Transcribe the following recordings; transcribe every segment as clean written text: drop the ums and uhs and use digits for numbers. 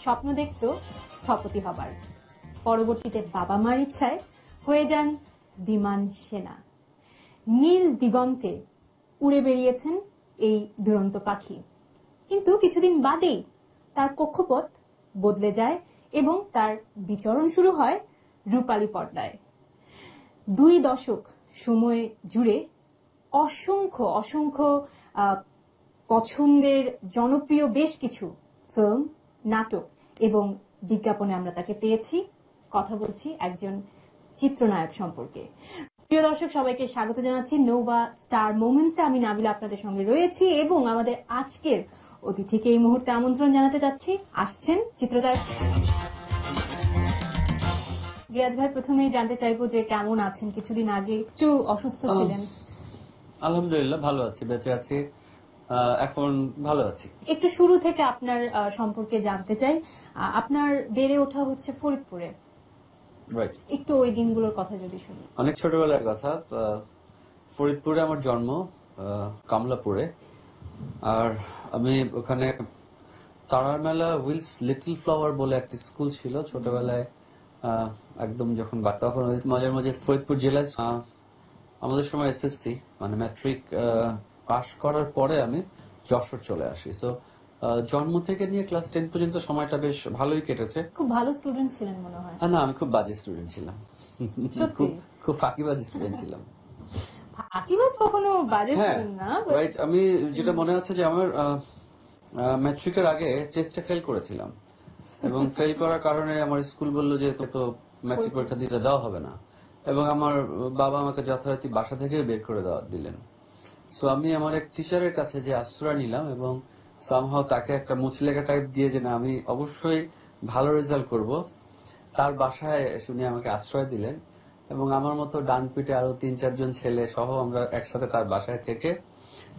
স্বপ্ন দেখত স্থপতি হবার। পরবর্তীতে বাবা মার ইচ্ছায় হয়ে যান বিমান সেনা। নীল দিগন্তে উড়ে বেরিয়েছেন এই দুরন্ত পাখি, কিন্তু কিছুদিন বাদেই তার কক্ষপথ বদলে যায় এবং তার বিচরণ শুরু হয় রূপালী পর্দায়। 2 দশক সময় জুড়ে অসংখ্য অসংখ্য পছন্দের জনপ্রিয় বেশ কিছু ফিল্ম, নাটক এবং বিজ্ঞাপনে আমরা তাকে পেয়েছি। কথা বলছি একজন চিত্রনায়ক সম্পর্কে। প্রিয় দর্শক, সবাইকে স্বাগত জানাচ্ছি নোভা স্টার মোমেন্টসে। আমি নাবিলা আপনাদের সঙ্গে রয়েছি এবং আমাদের আজকের অতিথিকে এই মুহূর্তে আমন্ত্রণ জানাতে যাচ্ছি। আসছেন চিত্রতারকা রিয়াজ ভাই। প্রথমেই জানতে চাইবো যে কেমন আছেন? কিছুদিন আগে একটু অসুস্থ ছিলেন। আলহামদুলিল্লাহ ভালো আছি, বেঁচে আছি, এখন ভালো আছি। একটু শুরু থেকে আপনার সম্পর্কে জানতে চাই। আপনার বেড়ে ওঠা হচ্ছে ফরিদপুরে, একটু ওই দিনগুলোর কথা যদি শুনি। অনেক ছোটবেলার কথা। ফরিদপুরে আমার জন্ম, কমলাপুরে। আর আমি ওখানে তারার মেলা উইলস লিটল ফ্লাওয়ার বলে একটা স্কুল ছিল ছোটবেলায়, একদম যখন তখন মাঝে মাঝে ফরিদপুর জেলায় আমাদের সময় এসএসসি মানে ম্যাট্রিক পাশ করার পরে আমি যশোর চলে আসি। সো জন্ম থেকে নিয়ে ক্লাস 10 পর্যন্ত সময়টা বেশ ভালোই কেটেছে। খুব ভালো স্টুডেন্ট ছিলেন মনে হয়। না, আমি খুব বাজে স্টুডেন্ট ছিলাম, খুব ফাঁকিবাজ স্টুডেন্ট ছিলাম। ফাঁকিবাজ কখনো বাজে স্টুডেন্ট না, রাইট। আমি যেটা মনে আছে যে আমার ম্যাট্রিকের আগে টেস্টে ফেল করেছিলাম এবং ফেল করার কারণে আমার স্কুল বললো যে তো ম্যাট্রিক পরীক্ষা দিতে দেওয়া হবে না, এবং আমার বাবা আমাকে যথারীতি বাসা থেকে বের করে দিলেন। সো আমি আমার এক টিচারের কাছে যে আশ্রয় নিলাম এবং সামহাও তাকে একটা মুচলেখা টাইপ দিয়ে যে না আমি অবশ্যই ভালো রেজাল্ট করব, তার বাসায় শুনে আমাকে আশ্রয় দিলেন। এবং আমার মতো ডান পিঠে আরো 3-4 জন ছেলে সহ আমরা একসাথে তার বাসায় থেকে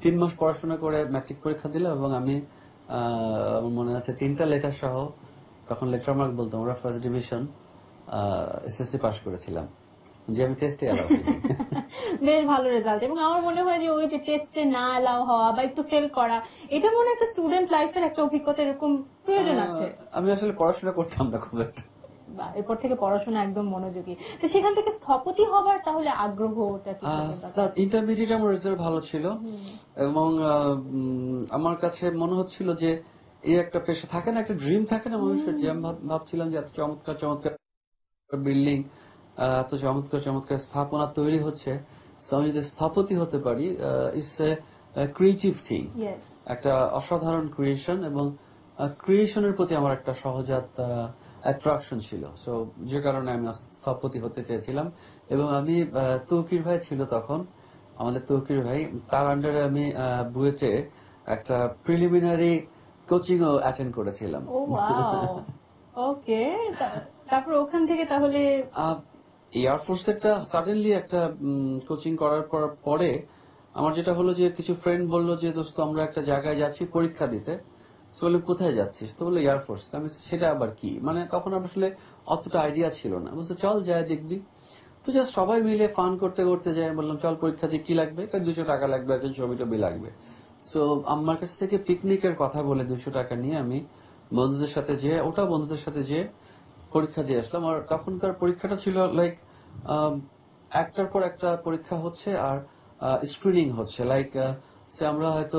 3 মাস পড়াশোনা করে ম্যাট্রিক পরীক্ষা দিলাম। এবং আমি আমার মনে আছে 3টা লেটার সহ, তখন লেটার মার্ক বলতো, আমরা ফার্স্ট ডিভিশন এসএসসি পাস করেছিলাম, যে আমি টেস্টে এলাও হইনি। বেশ ভালো রেজাল্ট। এবং আমার মনে হয় যে ওই যে টেস্টে না এলাও হওয়া বা একটু ফেল করা, এটা মনে একটা স্টুডেন্ট লাইফের একটা অভিজ্ঞতা, এরকম প্রয়োজন আছে। আমি আসলে পড়াশোনা করতাম না খুব একটা, এরপর থেকে পড়াশোনা একদম মনোযোগী। তো সেখান থেকে স্থপতি হবার তাহলে আগ্রহটা কি? ইন্টারমিডিয়েট আমার রেজাল্ট ভালো ছিল এবং আমার কাছে মনে হচ্ছিল যে এই একটা পেশা থাকে না, একটা ড্রিম থাকে না মানুষের, যে আমি ভাবছিলাম যে এত চমৎকার চমৎকার বিল্ডিং, এত চমৎকার চমৎকার স্থাপনা তৈরি হচ্ছে, আমি যদি স্থপতি হতে পারি, ইটস এ ক্রিয়েটিভ থিং, একটা অসাধারণ ক্রিয়েশন, এবং ক্রিয়েশনের প্রতি আমার একটা সহজাত অ্যাট্রাকশন ছিল। সো যে কারণে আমি স্থপতি হতে চেয়েছিলাম। এবং আমি তৌকির ভাই ছিল তখন, আমাদের তৌকির ভাই, তার আন্ডারে আমি বুয়েটে একটা প্রিলিমিনারি কোচিং ও অ্যাটেন্ড করেছিলাম। ওকে, তারপর ওখান থেকে তাহলে এয়ারফোর্স একটা সাডেনলি একটা কোচিং করার পরে আমার যেটা হলো যে কিছু ফ্রেন্ড বললো যে দোস্ত আমরা একটা জায়গায় যাচ্ছি পরীক্ষা দিতে। তো বললাম কোথায় যাচ্ছিস? তো বললো এয়ারফোর্স। আমি সেটা আবার কি, মানে তখন আসলে অতটা আইডিয়া ছিল না। বুঝতে চল যায় দেখবি। তো জাস্ট সবাই মিলে ফান করতে করতে যাই, বললাম চল পরীক্ষা দিয়ে কি লাগবে, 200 টাকা লাগবে, একটা ছবি টবি লাগবে। সো আমার কাছ থেকে পিকনিকের কথা বলে 200 টাকা নিয়ে আমি বন্ধুদের সাথে যেয়ে পরীক্ষা দিয়ে আসলাম। আর তখনকার পরীক্ষাটা ছিল লাইক একটার পর একটা পরীক্ষা হচ্ছে আর স্ক্রিনিং হচ্ছে, লাইক আমরা হয়তো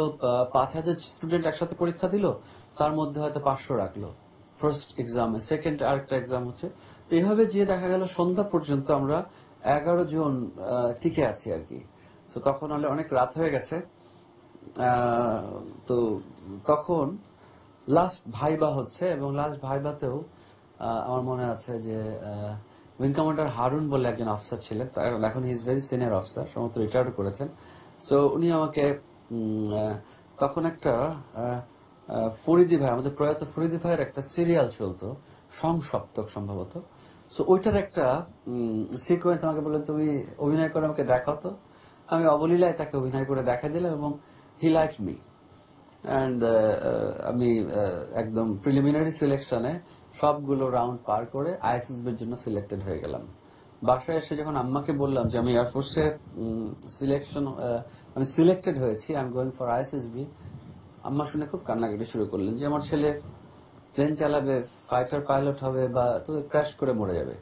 5000 স্টুডেন্ট একসাথে পরীক্ষা দিল, তার মধ্যে হয়তো 500 রাখলো ফার্স্ট এক্সাম, সেকেন্ড আরেকটা এক্সাম হচ্ছে। তো এইভাবে যে দেখা গেল সন্ধ্যা পর্যন্ত আমরা 11 জন টিকে আছি আর কি। তো তখন অনেক রাত হয়ে গেছে। তো তখন লাস্ট ভাইবা হচ্ছে, এবং লাস্ট ভাইবাতেও আমার মনে আছে যে উইং কমান্ডার হারুন বলে একজন অফিসার ছিলেন, এখন he is very senior officer, সমস্ত রিটায়ার্ড করেছেন। সো উনি আমাকে তখন একটা ফরিদি ভাই, আমাদের প্রয়াত ফরিদি ভাইয়ের একটা সিরিয়াল চলতো সংসপ্তক সম্ভবত। সো ওইটার একটা সিকোয়েন্স আমাকে বললেন তুমি অভিনয় করে আমাকে দেখাও। তো আমি অবলীলায় তাকে অভিনয় করে দেখা দিলাম এবং হি লাইক মি। অ্যান্ড আমি একদম প্রিলিমিনারি সিলেকশনে সবগুলো রাউন্ড পার করে আইএসএসবির জন্য সিলেক্টেড হয়ে গেলাম। বাসায় এসে যখন আম্মাকে বললাম যে আমি এয়ারফোর্সে আমি সিলেক্টেড হয়েছি, I am going for ISSB, আম্মা শুনে খুব কান্নাকাটি শুরু করলেন যে আমার ছেলে প্লেন চালাবে, ফাইটার পাইলট হবে, বা তো ক্র্যাশ করে মরে যাবে।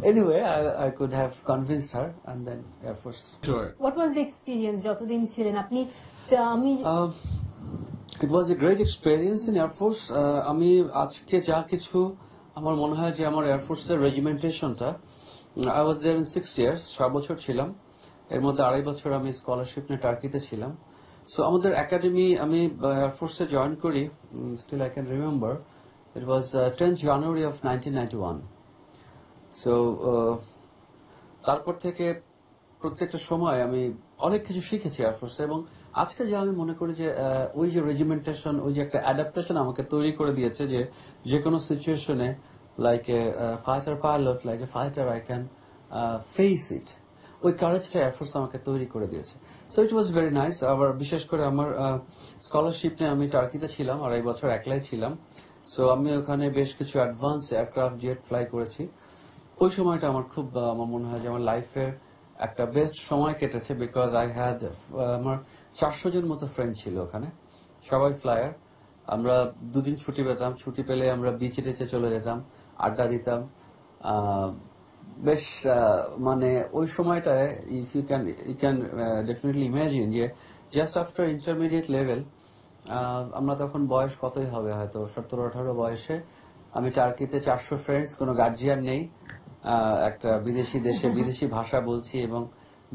Anyway I could have convinced her and then air force. What was the experience যতদিন ছিলেন আপনি? আমি it was a great experience in air force. আমি আজকে যা কিছু আমার মনে হয় যে আমার এয়ারফোর্সের রেজিমেন্টেশনটা, I was there in 6 years, 6 বছর ছিলাম। এর মধ্যে 2.5 বছর আমি স্কলারশিপ নিয়ে টার্কিতে ছিলাম। সো আমাদের একাডেমি, আমি এয়ারফোর্সে জয়েন করি, still I can remember, it was 10th January of 1991। So তারপর থেকে প্রত্যেকটা সময় আমি অনেক কিছু শিখেছি এয়ারফোর্সে, এবং আজকে যা আমি মনে করি যে ওই যে রেজিমেন্টেশন, ওই যে একটা অ্যাডাপ্টেশন আমাকে তৈরি করে দিয়েছে, যে কোনো সিচুয়েশনে like a fighter pilot, like a fighter I can face it, ওই কারেজটা এয়ারফোর্স আমাকে তৈরি করে দিয়েছে। So it was very nice. আবার বিশেষ করে আমার স্কলারশিপ নিয়ে আমি টার্কিতে ছিলাম, 2.5 বছর একলাই ছিলাম। সো আমি ওখানে বেশ কিছু অ্যাডভান্স এয়ারক্রাফট জেট ফ্লাই করেছি। ওই সময়টা আমার খুব আমার মনে হয় যে আমার লাইফের একটা বেস্ট সময় কেটেছে, বিকজ আই হ্যাড, আমার 400 জন মতো ফ্রেন্ড ছিল ওখানে, সবাই ফ্লায়ার। আমরা 2 দিন ছুটি পেতাম, ছুটি পেলে আমরা বিচে টেচে চলে যেতাম, আড্ডা দিতাম। বেশ মানে ওই সময়টায় ইউ ক্যান ডেফিনেটলি ইমাজিন যে জাস্ট আফটার ইন্টারমিডিয়েট লেভেল, আমরা তখন বয়স কতই হবে, হয়তো 17-18 বয়সে, আমি টার্কিতে 400 ফ্রেন্ডস, কোনো গার্জিয়ান নেই, একটা বিদেশি দেশে বিদেশি ভাষা বলছি এবং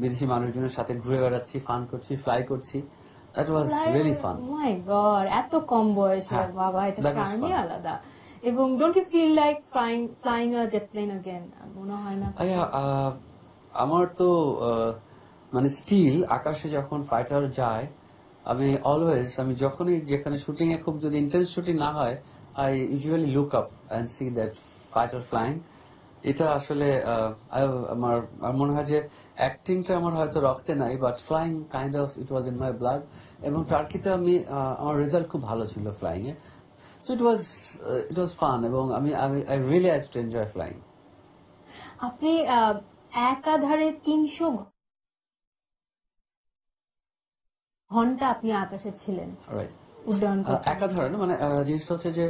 বিদেশি মানুষজনের সাথে ঘুরে বেড়াচ্ছি, ফান করছি, ফ্লাই করছি। That was really fun. My god, এত কম বয়সে, হ্যাঁ, বাবা, এটা that was চার্মই fun. আলাদা। এবং don't you feel like flying a jet plane again? মনে হয় না? আমার তো মানে স্টিল আকাশে যখন ফাইটার যায়, আমি অলওয়েজ, আমি যখনই যেখানে শুটিং এ খুব যদি ইন্টেন্স শুটিং না হয়, I usually look up and see that fighter flying. এটা আসলে আমার আমার মনে হয় যে অ্যাক্টিংটা আমার হয়তো রক্তে নাই, but flying kind of it was in my blood. এবং টার্কিতে আমি আমার রেজাল্ট খুব ভালো ছিল ফ্লাইং এ। সো ইট ওয়াজ ফান, এবং I really I to enjoy flying. আপনি একাধারে 300 ঘন্টা আপনি আকাশে ছিলেন, রাইট। উড্ডয়ন করছেন। একাধারে না, মানে জিনিসটা হচ্ছে যে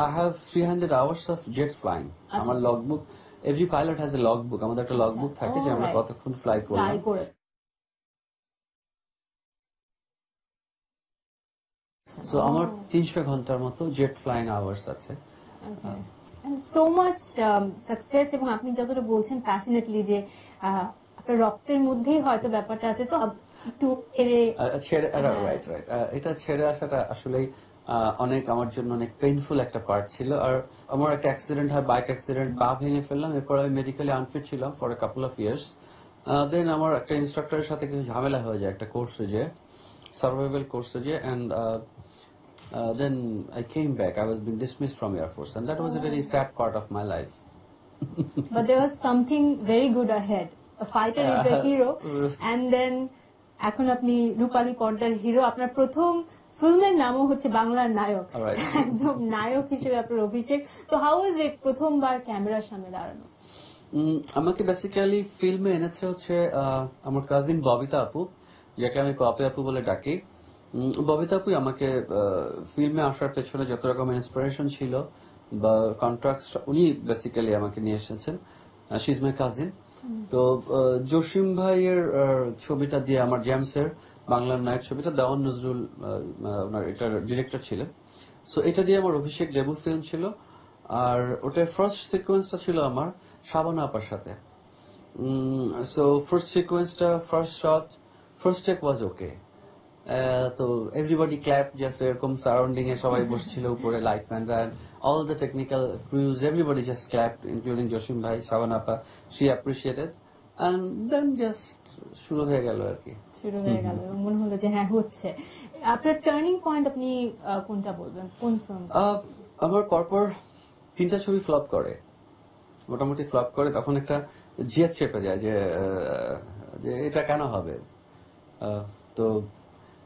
I have 300 hours of jet flying. আমার logbook, every pilot has a logbook, আমাদের একটা লগবুক থাকে যে আমরা কতক্ষণ ফ্লাই করলাম। ফ্লাই করে। সো আমার 300 ঘন্টার মতো জেট ফ্লাইং আওয়ার্স আছে। সো মাচ সাকসেস, এবং আপনি যতটা বলছেন প্যাশনেটলি যে আপনার রক্তের মধ্যেই হয়তো ব্যাপারটা আছে, তো একটু রাইট, এটা ছেড়ে আসাটা আসলেই অনেক আমার জন্য অনেক পেইনফুল একটা পার্ট ছিল। আর আমার একটা অ্যাক্সিডেন্ট হয়, বাইক অ্যাক্সিডেন্ট, পা ভেঙে ফেললাম। এরপর আমি মেডিকেলি আনফিট ছিলাম for a couple of years. Then আমার একটা ইনস্ট্রাক্টরের সাথে কিছু ঝামেলা হয়ে যায় একটা কোর্সে, যে সার্ভাইভাল কোর্সে, যে and then I came back. I was being dismissed from Air Force, and that was a very sad part of my life. but there was something very good ahead. A fighter is a hero, and then এখন আপনি রূপালী পর্দার hero. আপনার প্রথম ফিল্মের নামও হচ্ছে বাংলার নায়ক, একদম নায়ক হিসেবে আপনার অভিষেক। তো হাউ ইজ ইট প্রথমবার ক্যামেরার সামনে দাঁড়ানো? আমাকে বেসিক্যালি ফিল্মে এনেছে হচ্ছে আমার কাজিন ববিতা আপু, যাকে আমি পপি আপু বলে ডাকি। ববিতা আপুই আমাকে ফিল্মে আসার পেছনে যত রকম ইন্সপিরেশন ছিল বা কন্ট্রাক্ট, উনি বেসিক্যালি আমাকে নিয়ে এসেছেন। She is my cousin. তো জসিম ভাইয়ের ছবিটা দিয়ে, আমার জেমসের বাংলার নায়ক ছবিটা, দেওয়ান নজরুল ওনার এটার ডিরেক্টর ছিলেন। সো এটা দিয়ে আমার অভিষেক ডেবু ফিল্ম ছিল। আর ওটার ফার্স্ট সিকোয়েন্সটা ছিল আমার শাবানা আপার সাথে। সো ফার্স্ট সিকোয়েন্সটা, first shot, first take was okay. তো এভরিবডি ক্ল্যাপ, জাস্ট এরকম সারাউন্ডিং এ সবাই বসছিল উপরে, লাইটম্যানরা, all the technical crews, everybody just clapped, including Jasim ভাই, শাবানা আপা। She appreciated, and then just শুরু হয়ে গেল আর কি। শুরু হয়ে গেল, মনে হলো যে হ্যাঁ হচ্ছে। আপনার টার্নিং পয়েন্ট আপনি কোনটা বলবেন, কোন ফিল্ম? আমার পরপর 3টা ছবি ফ্লপ করে, মোটামুটি ফ্লপ করে। তখন একটা জিয়াদ চেপে যায় যে এটা কেন হবে। তো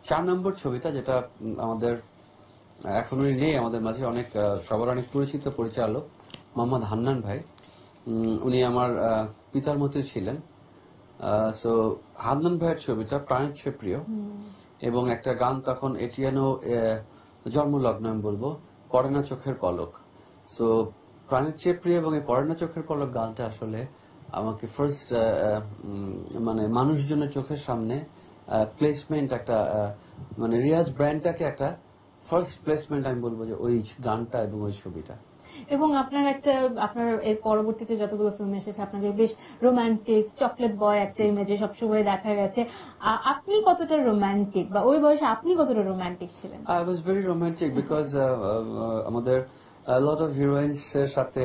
4 নম্বর ছবিটা, যেটা আমাদের এখনো নেই আমাদের মাঝে, অনেক সবার অনেক পরিচিত পরিচালক মোহাম্মদ হান্নান ভাই, উনি আমার পিতার মতোই ছিলেন। সো হান্নান ভাইয়ের ছবিটা প্রাণের চেয়ে প্রিয়, এবং একটা গান তখন এটিয়ানো জন্মলগ্ন আমি বলবো, পড়ে না চোখের পলক। সো প্রাণের চেয়ে প্রিয় এবং এই পড়ে না চোখের পলক গানটা আসলে আমাকে ফার্স্ট মানে মানুষজনের চোখের সামনে প্লেসমেন্ট একটা মানে রিয়াজ ব্র্যান্ডটাকে একটা ফার্স্ট প্লেসমেন্ট আমি বলবো যে ওই গানটা এবং ওই ছবিটা। এবং আপনার এর পরবর্তীতে যতগুলো ফিল্ম এসেছে আপনাকে বেশ রোমান্টিক চকলেট বয় একটা ইমেজে সবসময় দেখা গেছে। আপনি কতটা রোমান্টিক বা ওই বয়সে আপনি কতটা রোমান্টিক ছিলেন? I was very romantic because আমাদের লট অফ হিরোইন্স এর সাথে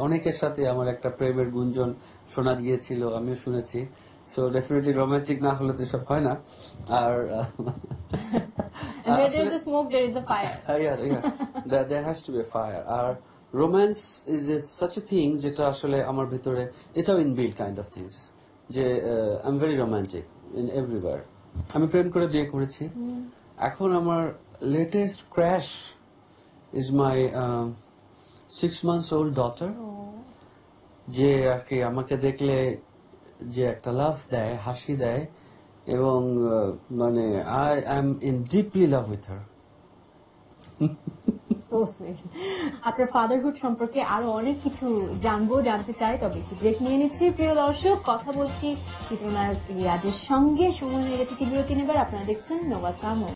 অনেকের সাথে আমার একটা প্রেমের গুঞ্জন শোনা গিয়েছিল, আমিও শুনেছি। সো ডেফিনেটলি রোমান্টিক না হলে তো সব হয় না। আর And where there is a smoke, there is a fire. there has to be a fire. আর romance is such a thing যেটা আসলে আমার ভিতরে এটাও ইনবিল্ট কাইন্ড অফ থিংস, যে I am very romantic in everywhere. আমি প্রেম করে বিয়ে করেছি। এখন আমার latest crash is my 6 months old daughter, যে আর কি আমাকে দেখলে যে একটা লাভ দেয়, হাসি দেয়, এবং মানে I am in deeply love with her. So sweet. আপনার ফাদারহুড সম্পর্কে আরো অনেক কিছু জানতে চাই, তবে একটু ব্রেক নিয়ে নিচ্ছি। প্রিয় দর্শক, কথা বলছি চিত্রনায়ক রিয়াজের সঙ্গে। সময় হয়ে গেছে বিরতি নেবার। আপনারা দেখছেন নোভা সামো।